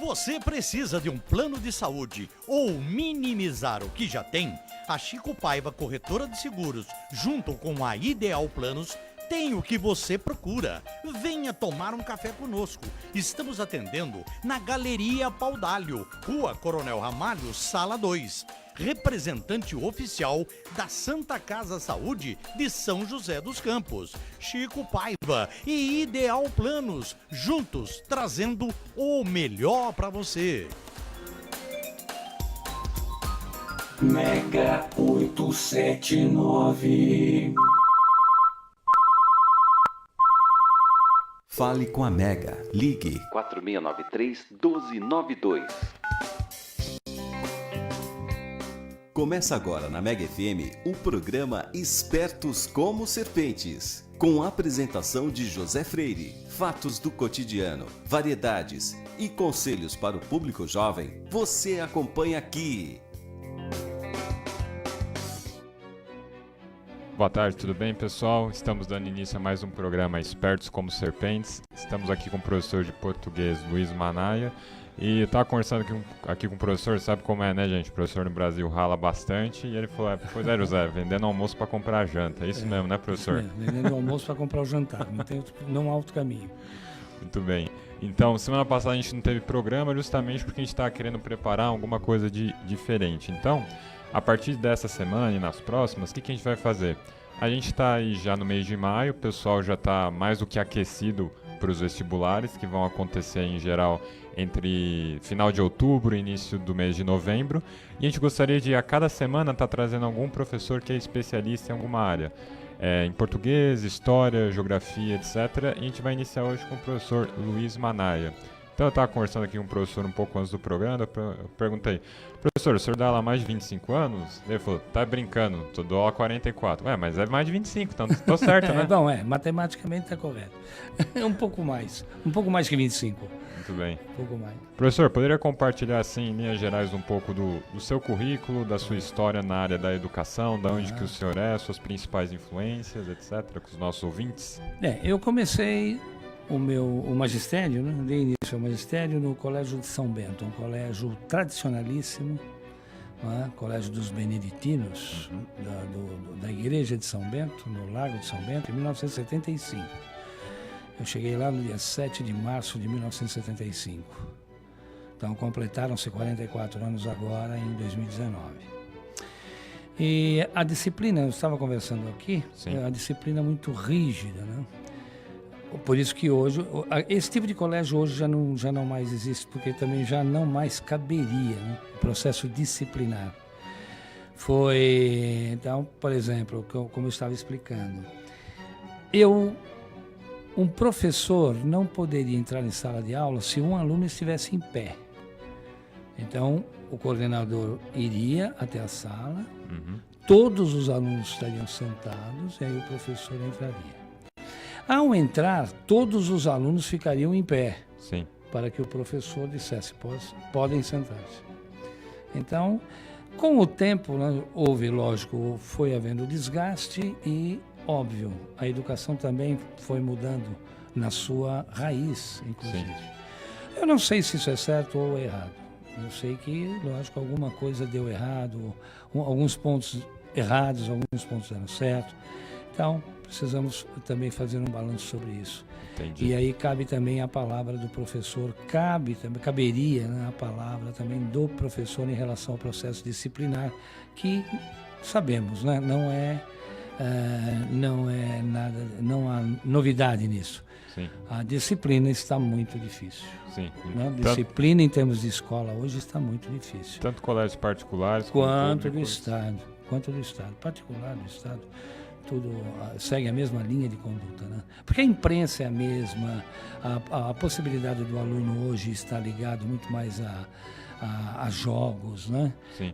Você precisa de um plano de saúde ou minimizar o que já tem? A Chico Paiva Corretora de Seguros, junto com a Ideal Planos, tem o que você procura. Venha tomar um café conosco. Estamos atendendo na Galeria Paudalho, Rua Coronel Ramalho, Sala 2. Representante oficial da Santa Casa Saúde de São José dos Campos. Chico Paiva e Ideal Planos, juntos trazendo o melhor para você. Mega 879. Fale com a Mega. Ligue 4693-1292. Começa agora na Mega FM o programa Espertos como Serpentes, com a apresentação de José Freire, fatos do cotidiano, variedades e conselhos para o público jovem. Você acompanha aqui. Boa tarde, tudo bem, pessoal? Estamos dando início a mais um programa Espertos como Serpentes. Estamos aqui com o professor de português Luiz Manaia. E eu estava conversando aqui com o professor, sabe como é, né, gente? O professor no Brasil rala bastante. E ele falou, pois é, José, vendendo almoço para comprar janta. É isso mesmo, né, professor? Isso mesmo, vendendo almoço para comprar o jantar. Não há outro caminho. Muito bem. Então, semana passada a gente não teve programa justamente porque a gente estava querendo preparar alguma coisa de diferente. Então, a partir dessa semana e nas próximas, o que a gente vai fazer? A gente está aí já no mês de maio, o pessoal já está mais do que aquecido para os vestibulares, que vão acontecer em geral entre final de outubro e início do mês de novembro. E a gente gostaria de, a cada semana, estar trazendo algum professor que é especialista em alguma área. Em português, história, geografia, etc. E a gente vai iniciar hoje com o professor Luiz Manaia. Então eu estava conversando aqui com o professor um pouco antes do programa, eu perguntei, professor, o senhor dá aula há mais de 25 anos? Ele falou, tá brincando, eu dou aula há 44. Ué, mas é mais de 25, então tô certo, né? Bom, matematicamente está correto. É um pouco mais que 25. Muito bem. Um pouco mais. Professor, poderia compartilhar, assim, em linhas gerais, um pouco do seu currículo, da sua história na área da educação, da onde que o senhor é, suas principais influências, etc., com os nossos ouvintes? Eu comecei o magistério, né? Dei início ao magistério no Colégio de São Bento, um colégio tradicionalíssimo, né? Colégio dos Beneditinos, da Igreja de São Bento, no Lago de São Bento, em 1975. Eu cheguei lá no dia 7 de março de 1975. Então, completaram-se 44 anos agora, em 2019. E a disciplina, eu estava conversando aqui, é uma disciplina muito rígida, né? Por isso que hoje, esse tipo de colégio hoje já não mais existe, porque também já não mais caberia, né, o processo disciplinar. Então, por exemplo, como eu estava explicando, um professor não poderia entrar em sala de aula se um aluno estivesse em pé. Então, o coordenador iria até a sala, todos os alunos estariam sentados e aí o professor entraria. Ao entrar, todos os alunos ficariam em pé, para que o professor dissesse, podem sentar-se. Então, com o tempo, né, foi havendo desgaste e, óbvio, a educação também foi mudando na sua raiz, inclusive. Eu não sei se isso é certo ou errado. Eu sei que, lógico, alguma coisa deu errado, alguns pontos errados, alguns pontos deram certo. Então, precisamos também fazer um balanço sobre isso. Entendi. E aí cabe também a palavra do professor, caberia, né, a palavra também do professor em relação ao processo disciplinar, que sabemos, né, não é nada, não há novidade nisso. Sim. A disciplina está muito difícil. Sim. Né? Disciplina em termos de escola hoje está muito difícil. Tanto colégios particulares quanto do Estado. Particular do Estado. Tudo segue a mesma linha de conduta, né? Porque a imprensa é a mesma, a possibilidade do aluno hoje estar ligado muito mais a jogos, né? Sim.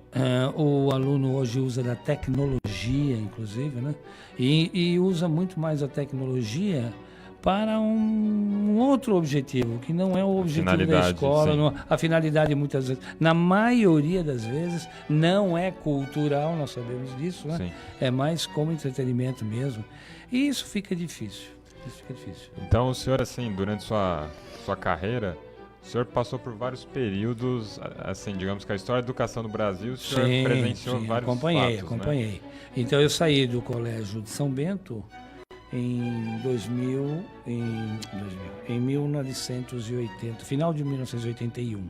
O aluno hoje usa da tecnologia, inclusive, né? E usa muito mais a tecnologia para um outro objetivo, que não é o objetivo da escola. A finalidade, muitas vezes, na maioria das vezes, não é cultural, nós sabemos disso, né? Sim. É mais como entretenimento mesmo. E isso fica difícil. Então, o senhor, assim, durante sua carreira, O senhor passou por vários períodos, assim, digamos que a história da educação no Brasil, o senhor Sim, presenciou vários fatos, acompanhei. Né? Então eu saí do Colégio de São Bento em 1980, final de 1981.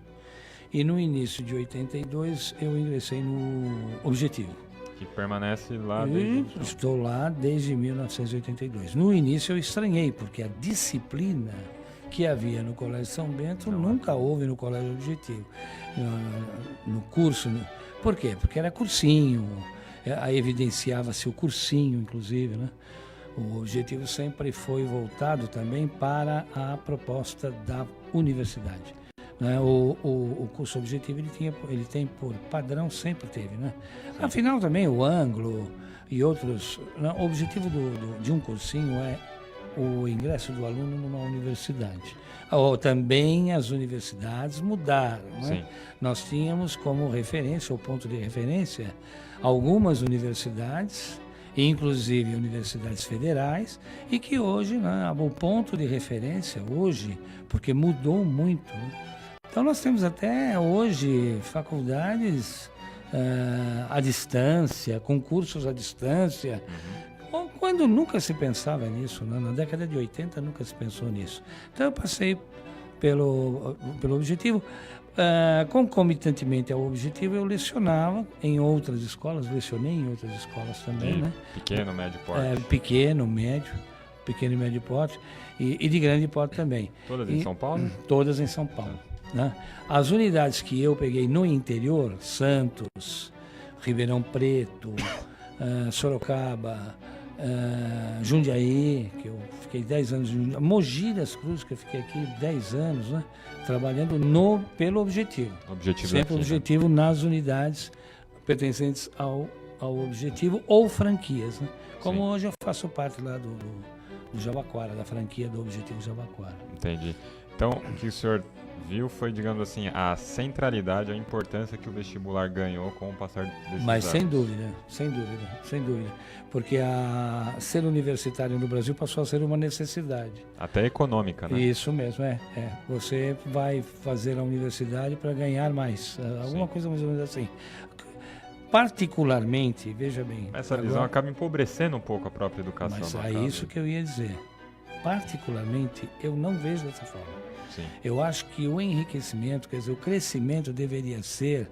E no início de 82 eu ingressei no Objetivo. Que permanece lá E desde... estou lá desde 1982. No início eu estranhei, porque a disciplina que havia no Colégio São Bento nunca houve no Colégio Objetivo. No curso. Por quê? Porque era cursinho, evidenciava-se o cursinho, inclusive, né? O Objetivo sempre foi voltado também para a proposta da universidade. Né? O curso Objetivo ele tem por padrão, sempre teve, né? Afinal também o Anglo e outros, né? O objetivo de um cursinho é o ingresso do aluno numa universidade. Também as universidades mudaram, né? Nós tínhamos como referência, ou ponto de referência, algumas universidades, inclusive universidades federais, e que hoje, né, o ponto de referência hoje, porque mudou muito, né? Então nós temos até hoje faculdades à distância, concursos à distância, quando nunca se pensava nisso, né? Na década de 80 nunca se pensou nisso. Então eu passei pelo Objetivo. Concomitantemente ao Objetivo, eu lecionava em outras escolas, lecionei em outras escolas também, né? Pequeno, médio porte. Pequeno e médio porte, e de grande porte também. Todas em São Paulo? Todas em São Paulo. Né? As unidades que eu peguei no interior, Santos, Ribeirão Preto, Sorocaba, Jundiaí, que eu fiquei 10 anos, Mogi das Cruzes, que eu fiquei aqui 10 anos, né? Trabalhando pelo Objetivo. Sempre Objetivo, né? Nas unidades pertencentes ao Objetivo ou franquias, né? Como hoje eu faço parte lá do Jabaquara, da franquia do Objetivo Jabaquara. Entendi. Então, o que o senhor viu foi, digamos assim, a centralidade, a importância que o vestibular ganhou com o passar desses Mas anos. sem dúvida. Porque ser universitário no Brasil passou a ser uma necessidade. Até econômica, né? Isso mesmo, Você vai fazer a universidade para ganhar mais. Alguma coisa mais ou menos assim. Particularmente, veja bem... Essa visão acaba empobrecendo um pouco a própria educação. Mas é isso que eu ia dizer. Particularmente, eu não vejo dessa forma. Sim. Eu acho que o enriquecimento, quer dizer, o crescimento deveria ser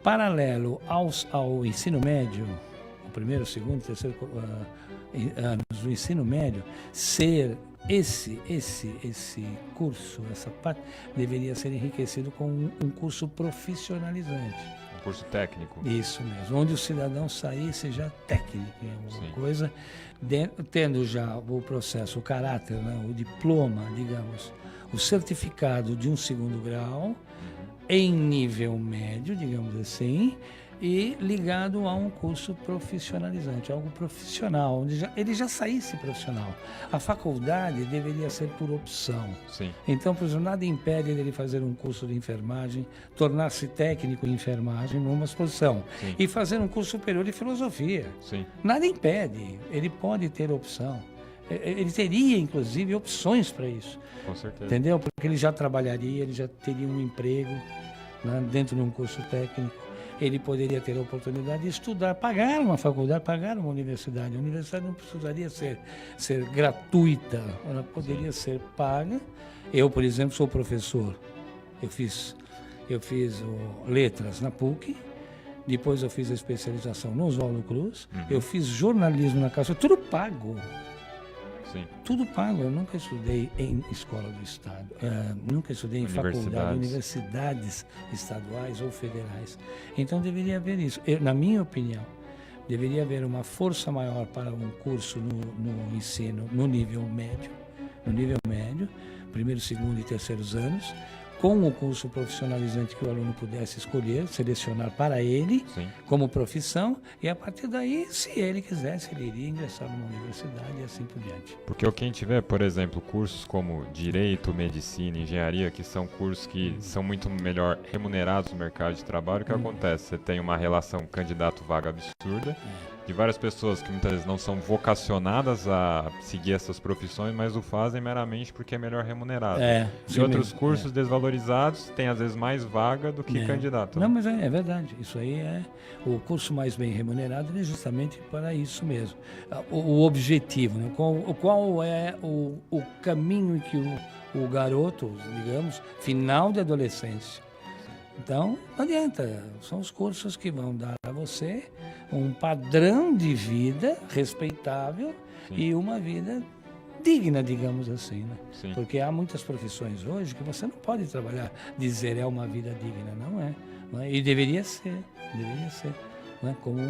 paralelo ao ensino médio, o primeiro, segundo, terceiro anos do ensino médio, ser esse curso, essa parte, deveria ser enriquecido com um curso profissionalizante. Um curso técnico. Isso mesmo, onde o cidadão saísse já técnico em alguma coisa, tendo já o processo, o caráter, né, o diploma, digamos, o certificado de um segundo grau, em nível médio, digamos assim, e ligado a um curso profissionalizante, algo profissional, onde ele já saísse profissional. A faculdade deveria ser por opção. Sim. Então, por exemplo, nada impede ele fazer um curso de enfermagem, tornar-se técnico em enfermagem numa exposição, e fazer um curso superior de filosofia. Sim. Nada impede, ele pode ter opção. Ele teria, inclusive, opções para isso. Com certeza. Entendeu? Porque ele já trabalharia, ele já teria um emprego, né, dentro de um curso técnico. Ele poderia ter a oportunidade de estudar, pagar uma faculdade, pagar uma universidade. A universidade não precisaria ser gratuita, ela poderia ser paga. Eu, por exemplo, sou professor. Eu fiz letras na PUC, depois eu fiz a especialização no Oswaldo Cruz, eu fiz jornalismo na Casa, tudo pago. Sim. Tudo pago. Eu nunca estudei em escola do Estado, nunca estudei em faculdade, universidades estaduais ou federais. Então deveria haver isso. Na minha opinião, deveria haver uma força maior para um curso no ensino no nível médio, primeiro, segundo e terceiros anos, com o curso profissionalizante que o aluno pudesse escolher, selecionar para ele, como profissão, e a partir daí, se ele quisesse, ele iria ingressar numa universidade e assim por diante. Porque quem tiver, por exemplo, cursos como Direito, Medicina, Engenharia, que são cursos que são muito melhor remunerados no mercado de trabalho, o que acontece? Você tem uma relação candidato-vaga absurda, de várias pessoas que muitas vezes não são vocacionadas a seguir essas profissões, mas o fazem meramente porque é melhor remunerado. E outros cursos desvalorizados têm às vezes mais vaga do que candidato. Não, mas é verdade. Isso aí é o curso mais bem remunerado é justamente para isso mesmo. O objetivo, né? Qual é o caminho que o garoto, digamos, final de adolescência. Então, não adianta. São os cursos que vão dar a você um padrão de vida respeitável e uma vida digna, digamos assim, né? Sim. Porque há muitas profissões hoje que você não pode trabalhar, dizer é uma vida digna, não é? E deveria ser, não é? Como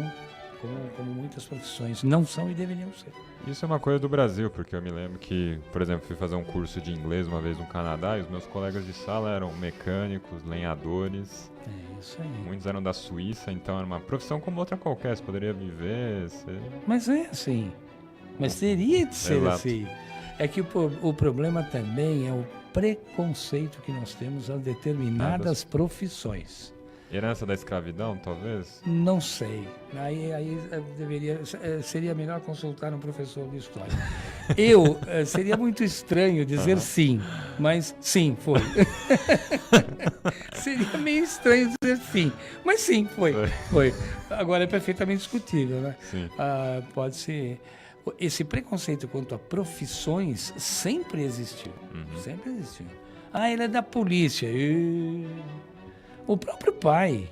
muitas profissões não são e deveriam ser. Isso é uma coisa do Brasil, porque eu me lembro que, por exemplo, fui fazer um curso de inglês uma vez no Canadá e os meus colegas de sala eram mecânicos, lenhadores. É isso aí. Muitos eram da Suíça, então era uma profissão como outra qualquer, você poderia viver. Mas é assim. Mas teria de ser assim. É que o problema também é o preconceito que nós temos a determinadas profissões. Herança da escravidão, talvez? Não sei. Aí seria melhor consultar um professor de história. Seria muito estranho dizer sim, mas sim, foi. Seria meio estranho dizer sim, mas sim, foi. Agora é perfeitamente discutível, né? Sim. Pode ser. Esse preconceito quanto a profissões sempre existiu. Sempre existiu. Ele é da polícia. O próprio pai,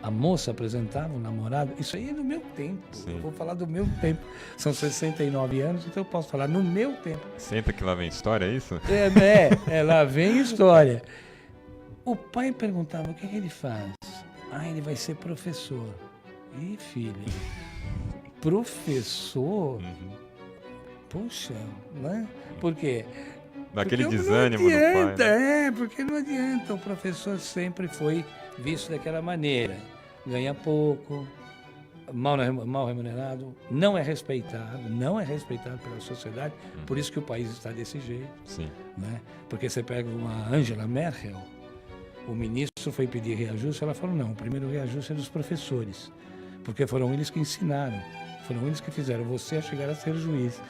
a moça apresentava um namorado, isso aí é no meu tempo, eu vou falar do meu tempo, são 69 anos, então eu posso falar no meu tempo. Senta que lá vem história, é isso? Lá vem história. O pai perguntava, o que ele faz? Ele vai ser professor. Ih, filho, professor? Poxa, né? Por quê? Daquele porque desânimo do pai. Né? Porque não adianta. O professor sempre foi visto daquela maneira. Ganha pouco, mal remunerado, não é respeitado pela sociedade. Por isso que o país está desse jeito. Sim. Né? Porque você pega uma Angela Merkel, o ministro foi pedir reajuste, ela falou, não, o primeiro reajuste é dos professores. Porque foram eles que ensinaram, foram eles que fizeram você a chegar a ser juiz.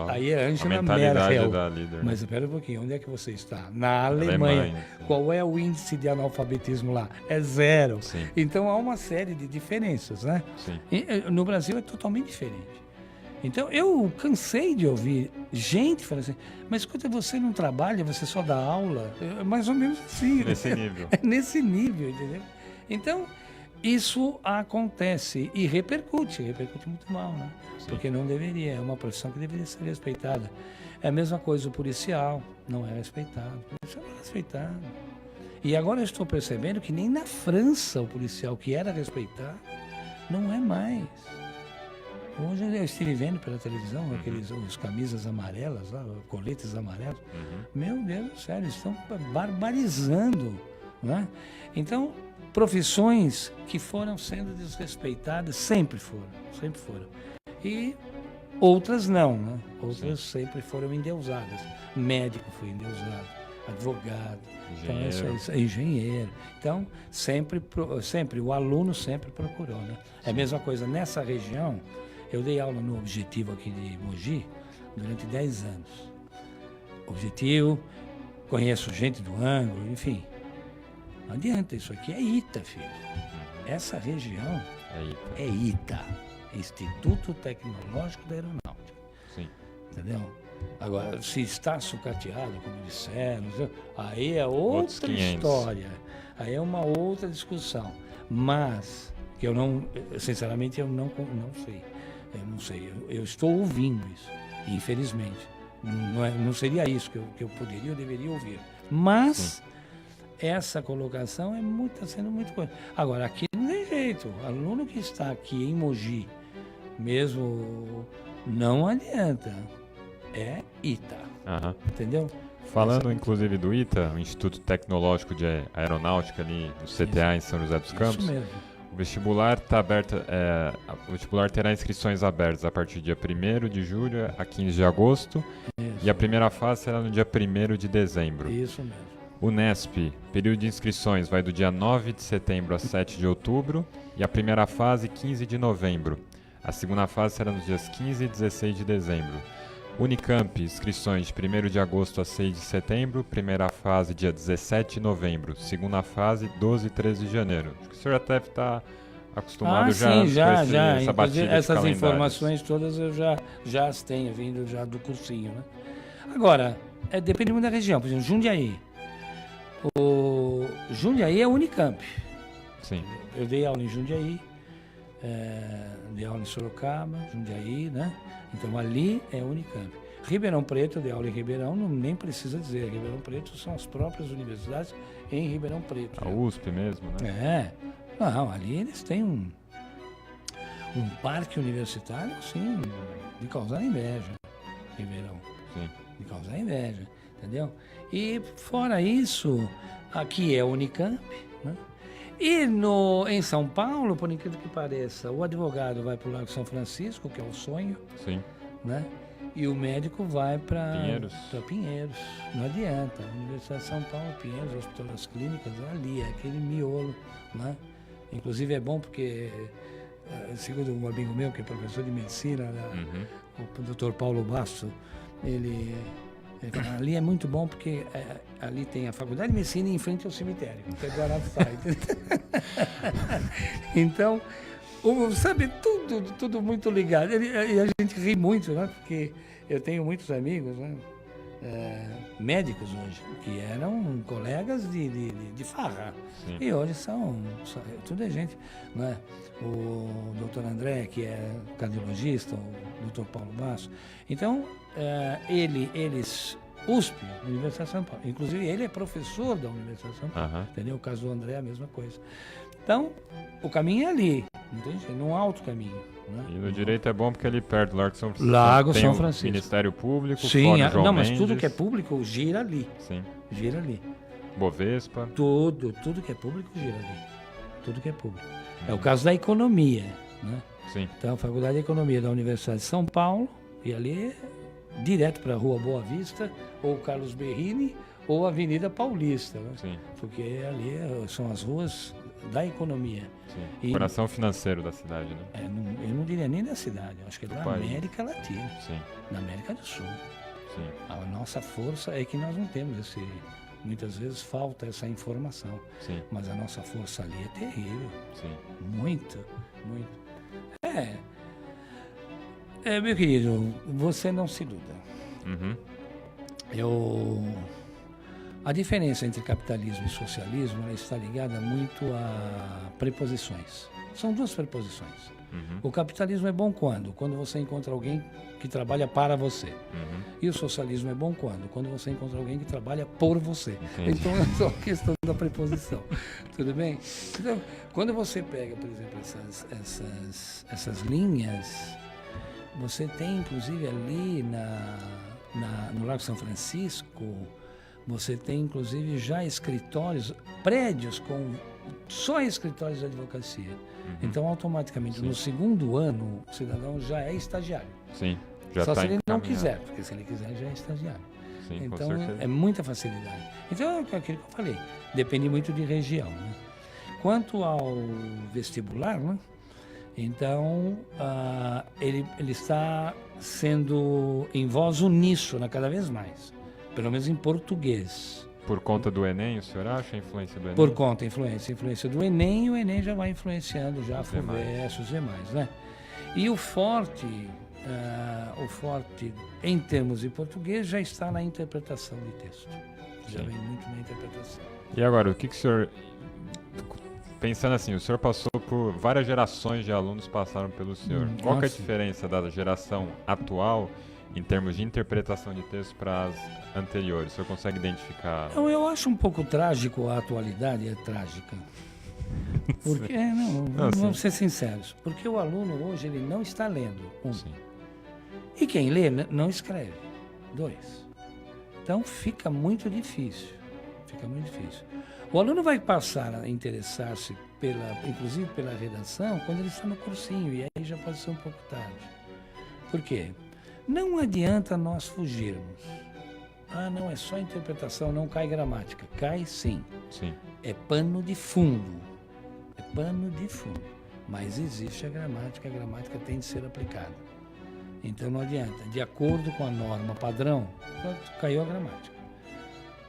Aí é Angela Merkel. Da líder, mas espera um pouquinho, onde é que você está? Na Alemanha. Qual é o índice de analfabetismo lá? É 0. Sim. Então há uma série de diferenças, né? Sim. No Brasil é totalmente diferente. Então eu cansei de ouvir gente falando assim, mas escuta, você não trabalha, você só dá aula? Mais ou menos assim. Nesse nível. É nesse nível, entendeu? Então, isso acontece e repercute muito mal, né? Sim. Porque não deveria, é uma profissão que deveria ser respeitada. É a mesma coisa o policial, não é respeitado. O policial não é respeitado. E agora eu estou percebendo que nem na França o policial que era respeitado não é mais. Hoje eu estive vendo pela televisão os camisas amarelas, lá, coletes amarelos. Meu Deus do céu, eles estão barbarizando, né? Então, profissões que foram sendo desrespeitadas sempre foram. E outras não, né? Outras sempre foram endeusadas. Médico foi endeusado, advogado, engenheiro. Então, sempre o aluno sempre procurou, né? É a mesma coisa nessa região. Eu dei aula no Objetivo aqui de Mogi durante 10 anos. Objetivo, conheço gente do ângulo, enfim. Não adianta, isso aqui é ITA, filho. Essa região é ITA. Instituto Tecnológico da Aeronáutica. Sim. Entendeu? Agora, se está sucateado, como disseram, aí é outra história. Aí é uma outra discussão. Mas, que eu não, sinceramente, eu não sei. Eu não sei. Eu estou ouvindo isso, infelizmente. Não seria isso que eu poderia ou deveria ouvir. Mas, sim, essa colocação está sendo muito coisa. Agora, aqui não tem jeito. O aluno que está aqui em Mogi, mesmo, não adianta. É ITA. Entendeu? Falando inclusive do ITA, o Instituto Tecnológico de Aeronáutica ali do CTA em São José dos Campos. Isso mesmo. O vestibular está aberto, o vestibular terá inscrições abertas a partir do dia 1º de julho a 15 de agosto. Isso. E a primeira fase será no dia 1º de dezembro. Isso mesmo. O NESP, período de inscrições vai do dia 9 de setembro a 7 de outubro e a primeira fase 15 de novembro. A segunda fase será nos dias 15 e 16 de dezembro. Unicamp, inscrições de 1º de agosto a 6 de setembro, primeira fase dia 17 de novembro, segunda fase 12 e 13 de janeiro. Acho que o senhor até está acostumado sim, já. essa batida de essas calendários. informações todas eu já as tenho vindo já do cursinho, né? Agora, depende muito da região. Por exemplo, Jundiaí. O Jundiaí é Unicamp. Sim. Eu dei aula em Jundiaí, dei aula em Sorocaba, Jundiaí, né? Então ali é Unicamp. Ribeirão Preto, eu dei aula em Ribeirão, nem precisa dizer. Ribeirão Preto são as próprias universidades em Ribeirão Preto. A USP mesmo, né? Não, ali eles têm um parque universitário, assim, de causar inveja, Ribeirão. Sim. De causar inveja, entendeu? E fora isso, aqui é Unicamp, né? E em São Paulo, por incrível que pareça, o advogado vai para o Largo São Francisco, que é o sonho, Sim. né? E o médico vai para Pinheiros. Não adianta. A Universidade de São Paulo, Pinheiros, o Hospital das Clínicas, ali, é aquele miolo, né? Inclusive é bom porque, segundo um amigo meu, que é professor de medicina, o Dr. Paulo Basso, ele fala, ali é muito bom porque ali tem a Faculdade de Medicina em frente ao cemitério, que é do Araçai. Então, sabe, tudo muito ligado. E a gente ri muito, né? Porque eu tenho muitos amigos, né? Médicos hoje, que eram colegas de farra. Sim. E hoje tudo é gente, né? O doutor André, que é cardiologista, o doutor Paulo Basso. Então, eles, USP, Universidade de São Paulo, inclusive ele é professor da Universidade de São Paulo, entendeu? O caso do André é a mesma coisa. Então, o caminho é ali, entende? Num alto caminho. Né? E no direito é bom porque ali perto do Lago tem São Francisco. Ministério Público, Sim, Fórum João mas Mendes. tudo que é público gira ali. Sim. Gira ali. Bovespa. Tudo que é público gira ali. Tudo que é público. É o caso da economia, né? Sim. Então, a Faculdade de Economia da Universidade de São Paulo, e ali é direto para a Rua Boa Vista, ou Carlos Berrini, ou Avenida Paulista, né? Sim. Porque ali são as ruas da economia. Sim. Coração financeiro da cidade, né? Eu não diria nem da cidade, eu acho que é da país. América Latina, Sim. da América do Sul. Sim. A nossa força é que nós não temos muitas vezes falta essa informação. Sim. Mas a nossa força ali é terrível. Sim. Muito. Meu querido, você não se iluda. A diferença entre capitalismo e socialismo ela está ligada muito a preposições. São duas preposições. O capitalismo é bom quando? Quando você encontra alguém que trabalha para você. E o socialismo é bom quando? Quando você encontra alguém que trabalha por você. Entendi. Então é só questão da preposição. Tudo bem? Então, quando você pega, por exemplo, essas linhas, você tem inclusive ali no Largo São Francisco, você tem inclusive já escritórios, prédios com só escritórios de advocacia. Então, automaticamente, no segundo ano, o cidadão já é estagiário. Sim, já só tá se ele não encaminhado. quiser, porque se ele quiser, já é estagiário. Sim, com Então, certeza. é muita facilidade. Então, é aquilo que eu falei, depende muito de região, né? Quanto ao vestibular, né? Então, ele está sendo em voz uníssona cada vez mais, pelo menos em português. Por conta do Enem, o senhor acha a influência do Enem? Por conta, influência do Enem, o Enem já vai influenciando já a Os demais. FUVEST, os demais, né? E o forte em termos de português já está na interpretação de texto. Já Sim. vem muito na interpretação. E agora, o que o senhor... Pensando assim, o senhor passou por várias gerações de alunos passaram pelo senhor. Qual que é a nossa. diferença da geração atual em termos de interpretação de texto para as anteriores? O senhor consegue identificar? Então, eu acho um pouco trágico a atualidade, é trágica. Porque, vamos ser sinceros, porque o aluno hoje ele não está lendo, Sim. e quem lê não escreve, 2. Então fica muito difícil, O aluno vai passar a interessar-se, inclusive pela redação, quando ele está no cursinho, e aí já pode ser um pouco tarde. Por quê? Não adianta nós fugirmos. Não, é só interpretação, não cai gramática. Cai sim. Sim. É pano de fundo. Mas existe a gramática tem de ser aplicada. Então não adianta, de acordo com a norma padrão, caiu a gramática.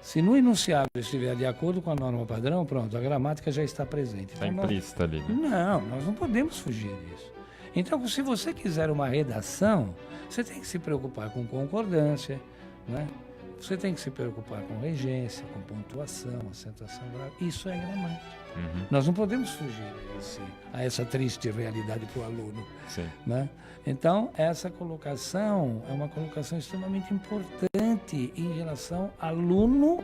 Se no enunciado estiver de acordo com a norma padrão, pronto, a gramática já está presente. Está Então, implícita ali, né? Não, nós não podemos fugir disso. Então, se você quiser uma redação, você tem que se preocupar com concordância, né? Você tem que se preocupar com regência, com pontuação, acentuação grave. Isso é gramática. Nós não podemos fugir a essa triste realidade para o aluno. Sim. Né? Então, essa colocação é uma colocação extremamente importante em relação aluno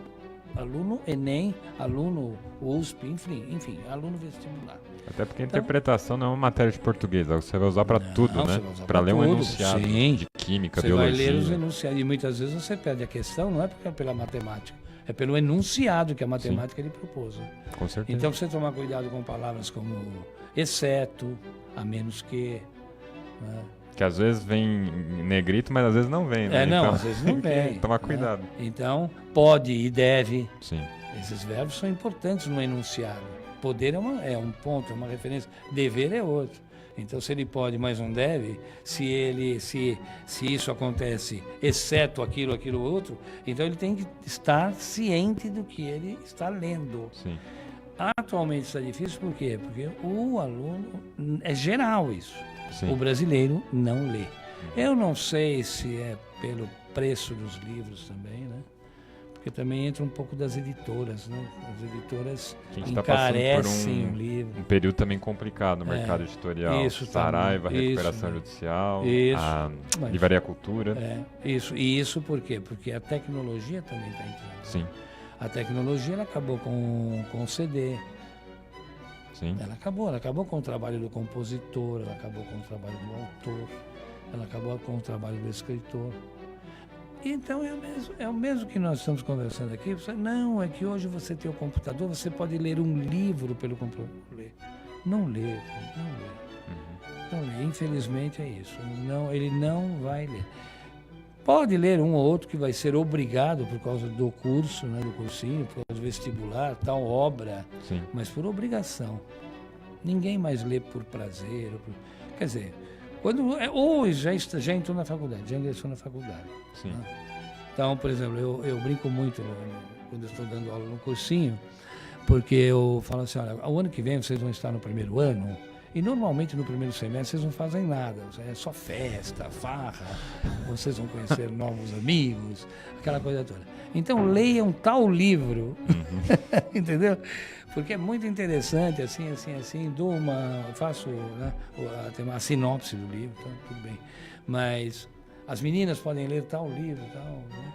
Enem, aluno USP, enfim, aluno vestibular. Até porque a interpretação não é uma matéria de português, você vai usar para tudo, né? Para ler um enunciado de química, biologia. Você vai ler os enunciados e muitas vezes você perde a questão, não é porque é pela matemática, é pelo enunciado que a matemática lhe propôs. Com certeza. Então você tomar cuidado com palavras como exceto, a menos que... Né? Que às vezes vem em negrito, mas às vezes não vem, né? Não, então, às vezes não vem. Tomar cuidado. Né? Então, pode e deve. Sim. Esses verbos são importantes no enunciado. Poder é um ponto, é uma referência. Dever é outro. Então, se ele pode, mas não deve, se isso acontece, exceto aquilo outro, então ele tem que estar ciente do que ele está lendo. Sim. Atualmente está difícil, por quê? Porque o aluno, é geral isso. Sim. O brasileiro não lê. Eu não sei se é pelo preço dos livros também, né? Porque também entra um pouco das editoras, né? As editoras encarecem o livro. Um período também complicado no mercado editorial. Isso, Saraiva, tá, recuperação isso, judicial, isso, a Livraria Cultura. Isso. E isso por quê? Porque a tecnologia também está entrando. Sim. A tecnologia ela acabou com o CD. Sim. Ela acabou com o trabalho do compositor, ela acabou com o trabalho do autor, ela acabou com o trabalho do escritor. Então é o mesmo que nós estamos conversando aqui. Não, é que hoje você tem o computador, você pode ler um livro pelo computador. Não lê. Infelizmente é isso. Não, ele não vai ler. Pode ler um ou outro que vai ser obrigado por causa do curso, né, do cursinho, por causa do vestibular, tal obra, Sim. Mas por obrigação. Ninguém mais lê por prazer. Quer dizer, ou já entrou na faculdade, já ingressou na faculdade. Sim. Né? Então, por exemplo, eu brinco muito quando eu estou dando aula no cursinho, porque eu falo assim, olha, o ano que vem vocês vão estar no primeiro ano, e normalmente no primeiro semestre vocês não fazem nada, é só festa, farra, vocês vão conhecer novos amigos, aquela coisa toda. Então leiam tal livro, entendeu? Porque é muito interessante, assim, faço, né, tem uma sinopse do livro, então, tudo bem. Mas as meninas podem ler tal livro, tal, né?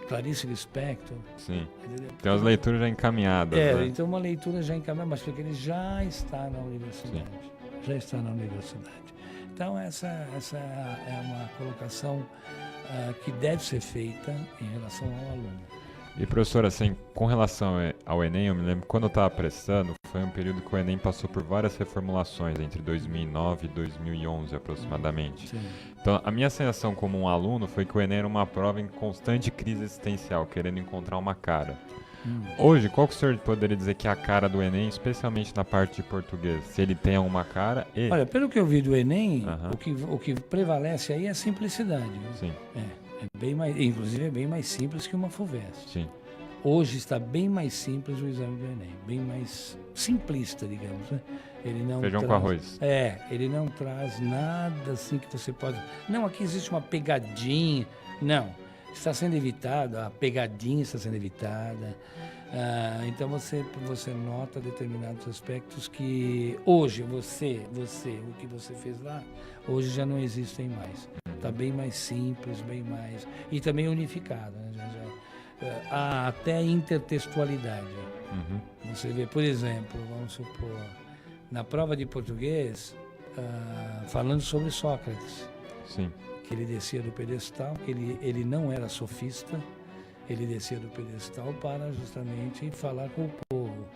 Clarice Lispector. Sim. Entendeu? Tem as leituras já encaminhadas. Né? Então uma leitura já encaminhada, mas porque ele já está na universidade. Sim. Já está na universidade. Então essa é uma colocação que deve ser feita em relação ao aluno. E professor, assim, com relação ao Enem, eu me lembro quando eu estava prestando, foi um período que o Enem passou por várias reformulações, entre 2009 e 2011 aproximadamente. Sim. Então, a minha sensação como um aluno foi que o Enem era uma prova em constante crise existencial, querendo encontrar uma cara. Hoje, qual que o senhor poderia dizer que é a cara do Enem, especialmente na parte de português? Se ele tem alguma cara e... Olha, pelo que eu vi do Enem, o que prevalece aí é a simplicidade. Sim. Inclusive é bem mais simples que uma FUVEST. Sim. Hoje está bem mais simples o exame do Enem, bem mais simplista, digamos, né? Ele não Feijão com arroz. Ele não traz nada assim que você pode... Não, aqui existe uma pegadinha. Não, está sendo evitada, a pegadinha está sendo evitada. Então você nota determinados aspectos que hoje o que você fez lá, hoje já não existem mais. Está bem mais simples, bem mais... E também unificado, né? Há até intertextualidade. Você vê, por exemplo, vamos supor, na prova de português, falando sobre Sócrates. Sim. Que ele descia do pedestal, que ele não era sofista, ele descia do pedestal para justamente falar com o povo,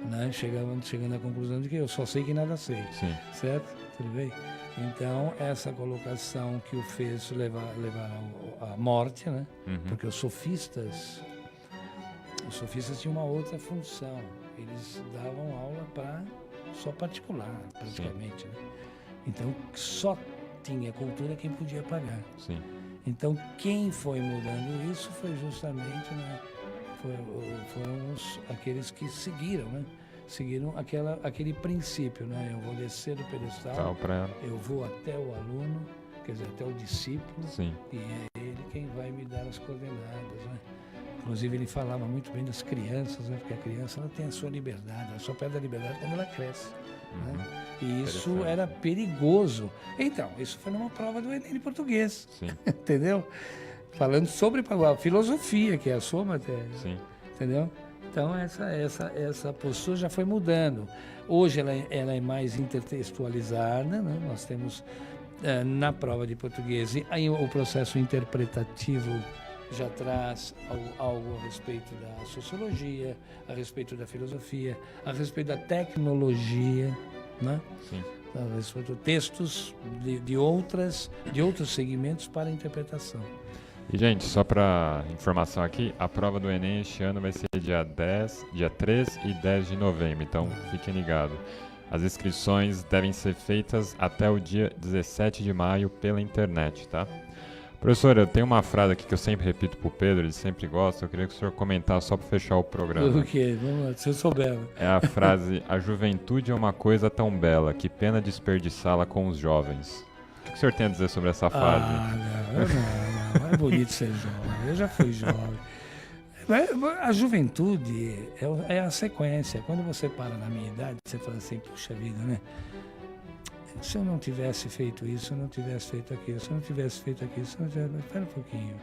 né? Chegando à conclusão de que eu só sei que nada sei. Sim. Certo? Tudo bem? Então, essa colocação que o fez levar à morte, né? Porque os sofistas tinham uma outra função. Eles davam aula para só particular, praticamente. Né? Então, só tinha cultura quem podia pagar. Sim. Então, quem foi mudando isso foi justamente, né, foram aqueles que seguiram, né? Seguiram aquele princípio, né? Eu vou descer do pedestal, eu vou até o aluno, quer dizer, até o discípulo, Sim. e é ele quem vai me dar as coordenadas, né? Inclusive, ele falava muito bem das crianças, né? Porque a criança ela tem a sua liberdade, ela só perde a liberdade quando ela cresce. Né? E isso era perigoso. Então, isso foi numa prova do Enem de português. Sim. Entendeu? Falando sobre a filosofia, que é a sua matéria. Sim. Entendeu? Então, essa postura já foi mudando. Hoje ela é mais intertextualizada, né? Nós temos na prova de português aí o processo interpretativo já traz algo a respeito da sociologia, a respeito da filosofia, a respeito da tecnologia, né? Sim. A respeito de textos de outros segmentos para a interpretação. E, gente, só para informação aqui, a prova do Enem este ano vai ser dia 3 e 10 de novembro, então fiquem ligados. As inscrições devem ser feitas até o dia 17 de maio pela internet, tá? Professor, eu tenho uma frase aqui que eu sempre repito pro Pedro, ele sempre gosta, eu queria que o senhor comentasse só para fechar o programa. O quê? Vamos lá, se eu souber. É a frase, a juventude é uma coisa tão bela, que pena desperdiçá-la com os jovens. O que o senhor tem a dizer sobre essa frase? Não, é bonito ser jovem, eu já fui jovem. A juventude é a sequência. Quando você para na minha idade, você fala assim, puxa vida, né? Se eu não tivesse feito isso, se eu não tivesse feito aquilo, se eu não tivesse feito aquilo, se eu não tivesse... Espera um pouquinho.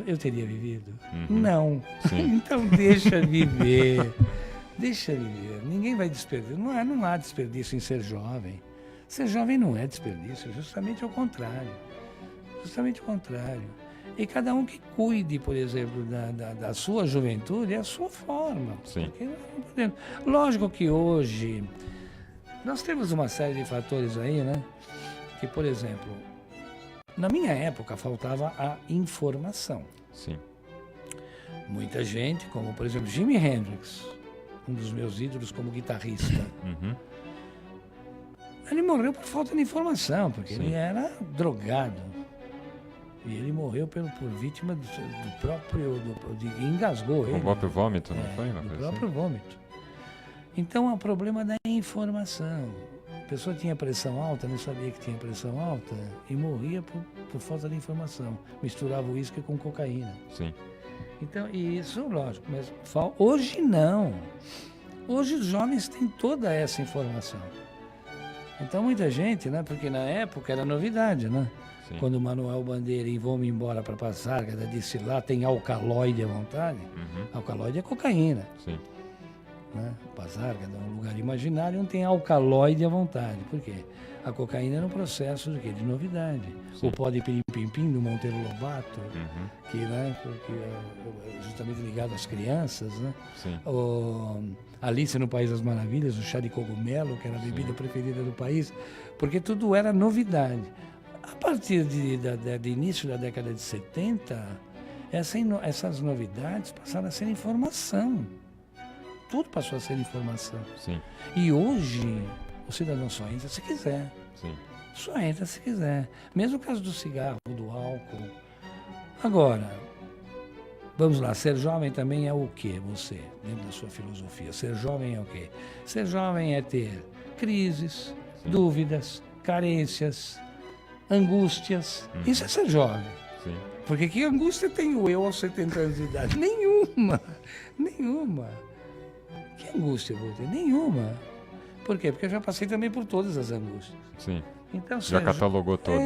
Eu teria vivido? Não. Então deixa viver. Deixa viver. Ninguém vai desperdiçar. Não há desperdício em ser jovem. Ser jovem não é desperdício, justamente ao contrário. Justamente ao contrário. E cada um que cuide, por exemplo, da sua juventude, é a sua forma. Sim. Lógico que hoje nós temos uma série de fatores aí, né? Que, por exemplo, na minha época faltava a informação. Sim. Muita gente, como por exemplo Jimi Hendrix, um dos meus ídolos como guitarrista, ele morreu por falta de informação, porque ele era drogado. E ele morreu por vítima do próprio... engasgou ele. O próprio vômito, não foi? Do próprio vômito. Então, é o problema da informação. A pessoa tinha pressão alta, não sabia que tinha pressão alta e morria por falta de informação. Misturava o uísque com cocaína. Sim. Então, isso, lógico, mas hoje não. Hoje os jovens têm toda essa informação. Então, muita gente, né? Porque na época era novidade, né? Sim. Quando o Manuel Bandeira e Vamos Embora para Passárgada disse lá tem alcaloide à vontade. Alcaloide é cocaína. Sim. Né? Passárgada é um lugar imaginário onde tem alcaloide à vontade. Por quê? A cocaína era um processo de novidade. Sim. O pó de pirim-pim-pim do Monteiro Lobato, que, né, é justamente ligado às crianças, né? Sim. Alice no País das Maravilhas, o chá de cogumelo, que era a bebida preferida do país, porque tudo era novidade. A partir de início da década de 70, essas novidades passaram a ser informação. Tudo passou a ser informação. Sim. E hoje, o cidadão só entra se quiser. Sim. Só entra se quiser. Mesmo o caso do cigarro, do álcool. Agora, vamos lá, ser jovem também é o quê, você, dentro da sua filosofia? Ser jovem é o quê? Ser jovem é ter crises, dúvidas, carências, angústias. Isso é ser jovem. Sim. Porque que angústia tenho eu aos 70 anos de idade? Nenhuma. Que angústia eu vou ter? Nenhuma. Por quê? Porque eu já passei também por todas as angústias. Sim. Então, Já catalogou todas.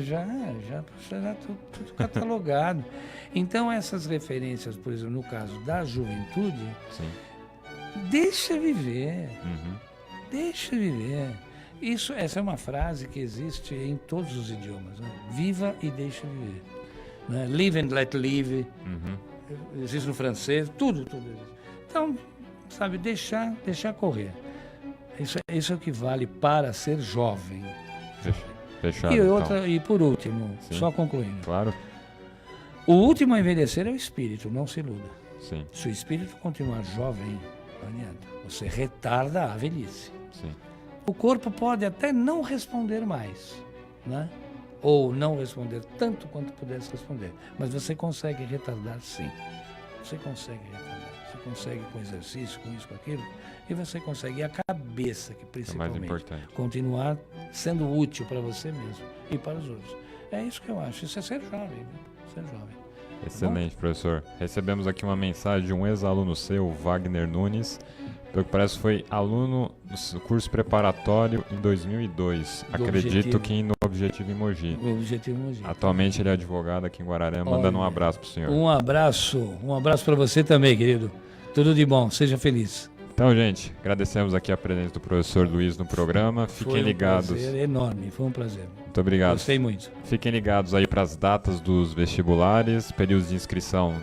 Já tudo catalogado. Então, essas referências, por exemplo, no caso da juventude, deixa viver. Deixa viver. Essa é uma frase que existe em todos os idiomas. Né? Viva e deixa viver. Né? Live and let live. Existe no francês, tudo existe. Então, sabe, deixar correr. Isso é o que vale para ser jovem. Fechado, E por último, só concluindo. Claro. O último a envelhecer é o espírito, não se iluda. Sim. Se o espírito continuar jovem, Não adianta. Você retarda a velhice. Sim. O corpo pode até não responder mais, né? Ou não responder tanto quanto pudesse responder. Mas você consegue retardar, sim. Você consegue retardar. Você consegue com exercício, com isso, com aquilo. E você consegue. E a cabeça, que principalmente, mais importante. continuar sendo útil para você mesmo e para os outros. É isso que eu acho. Isso é ser jovem, né? Ser jovem. Excelente, professor. Recebemos aqui uma mensagem de um ex-aluno seu, Wagner Nunes. Pelo que parece, foi aluno do curso preparatório em 2002. Do Acredito Objetivo. que no Objetivo em Mogi. O objetivo Mogi. Atualmente ele é advogado aqui em Guararema, mandando um Olha, abraço pro senhor. Um abraço para você também, querido. Tudo de bom, seja feliz. Então, gente, agradecemos aqui a presença do professor Luiz no programa. Fiquem Foi um ligados. prazer enorme, foi um prazer. Muito obrigado. Gostei muito. Fiquem ligados aí para as datas dos vestibulares, períodos de inscrição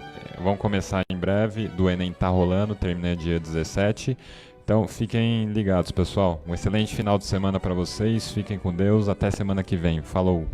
vão começar em breve, do Enem tá rolando, termina dia 17. Então fiquem ligados, pessoal. Um excelente final de semana para vocês, fiquem com Deus, até semana que vem. Falou!